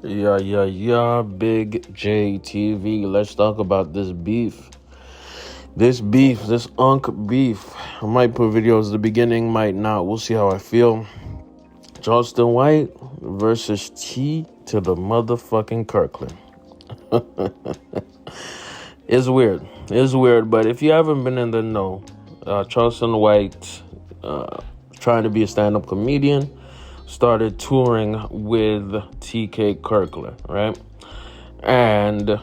Yeah, Big JTV. Let's talk about this beef. This Unc beef. I might put videos at the beginning, might not. We'll see how I feel. Charleston White versus T to the motherfucking Kirkland. It's weird, but if you haven't been in the know, Charleston White, trying to be a stand-up comedian, started touring with TK Kirkland, right? And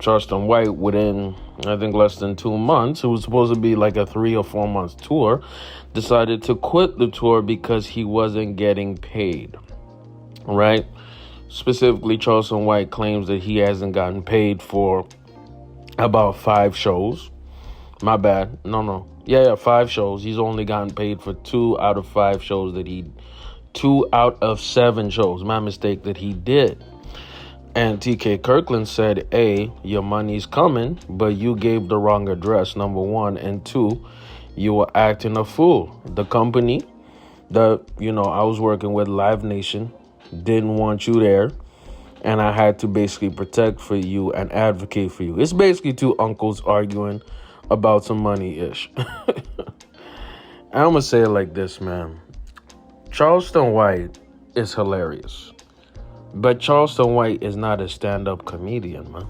Charleston White, within, I think, less than 2 months, it was supposed to be like a 3 or 4 month tour, decided to quit the tour because he wasn't getting paid, right? Specifically, Charleston White claims that he hasn't gotten paid for about 5 shows. My bad. No. Yeah, 5 shows. He's only gotten paid for 2 out of 5 shows 2 out of 7 shows, my mistake, that he did. And TK Kirkland said, A, your money's coming, but you gave the wrong address, number 1. And 2, you were acting a fool. The company that, I was working with, Live Nation, didn't want you there. And I had to basically protect for you and advocate for you. It's basically 2 uncles arguing about some money-ish. I'm going to say it like this, man. Charleston White is hilarious. But Charleston White is not a stand-up comedian, man.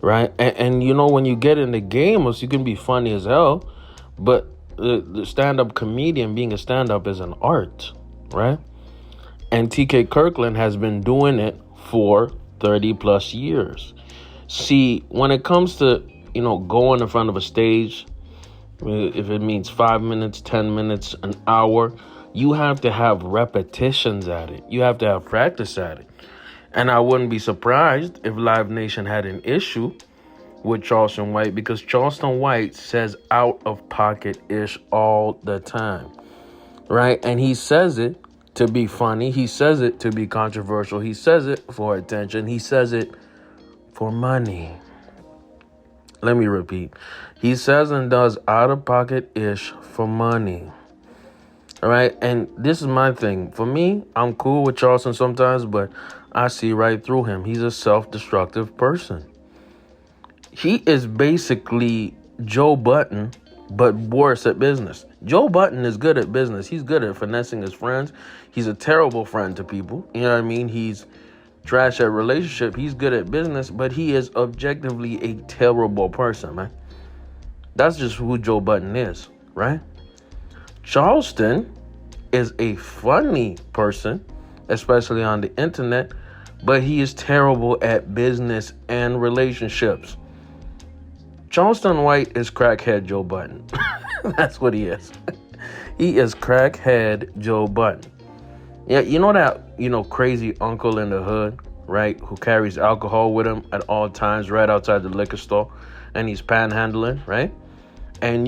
Right? And when you get in the game, you can be funny as hell. But the stand-up comedian, being a stand-up, is an art. Right? And TK Kirkland has been doing it for 30 plus years. See, when it comes to, going in front of a stage, if it means 5 minutes, 10 minutes, an hour, you have to have repetitions at it. You have to have practice at it. And I wouldn't be surprised if Live Nation had an issue with Charleston White, because Charleston White says out of pocket-ish all the time, right? And he says it to be funny. He says it to be controversial. He says it for attention. He says it for money. Let me repeat. He says and does out-of-pocket-ish for money. All right, and this is my thing. For me, I'm cool with Charleston sometimes, but I see right through him. He's a self-destructive person. He is basically Joe Budden, but worse at business. Joe Budden is good at business. He's good at finessing his friends. He's a terrible friend to people. You know what I mean? He's trash at relationship. He's good at business, but he is objectively a terrible person, man. That's just who Joe Budden is, right? Charleston is a funny person, especially on the internet, but he is terrible at business and relationships. Charleston White is crackhead Joe Budden. That's what he is. He is crackhead Joe Budden. Yeah, you know that, crazy uncle in the hood, right, who carries alcohol with him at all times right outside the liquor store, and he's panhandling, right? And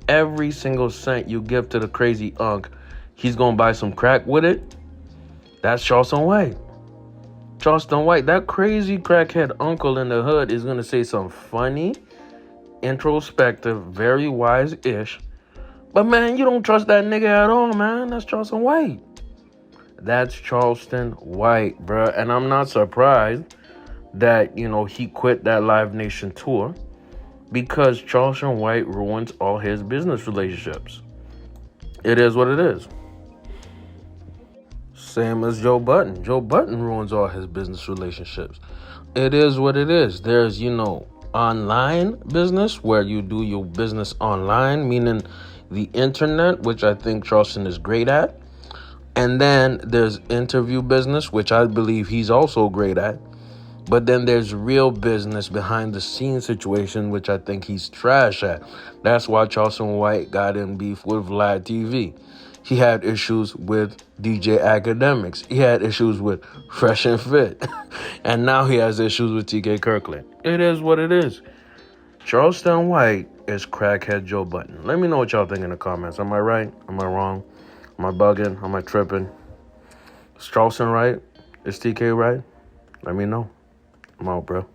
every single cent you give to the crazy Unc, he's going to buy some crack with it. That's Charleston White. Charleston White, that crazy crackhead uncle in the hood, is going to say some funny, introspective, very wise-ish. But, man, you don't trust that nigga at all, man. That's Charleston White. That's Charleston White, bruh. And I'm not surprised that, he quit that Live Nation tour, because Charleston White ruins all his business relationships. It is what it is. Same as Joe Budden. Joe Budden ruins all his business relationships. It is what it is. There's, online business, where you do your business online, meaning the internet, which I think Charleston is great at. And then there's interview business, which I believe he's also great at. But then there's real business, behind the scenes situation, which I think he's trash at. That's why Charleston White got in beef with Vlad TV. He had issues with DJ Academics. He had issues with Fresh and Fit. And now he has issues with TK Kirkland. It is what it is. Charleston White is crackhead Joe Budden. Let me know what y'all think in the comments. Am I right? Am I wrong? Am I bugging? Am I tripping? Is Charleston right? Is TK right? Let me know. I'm out, bro.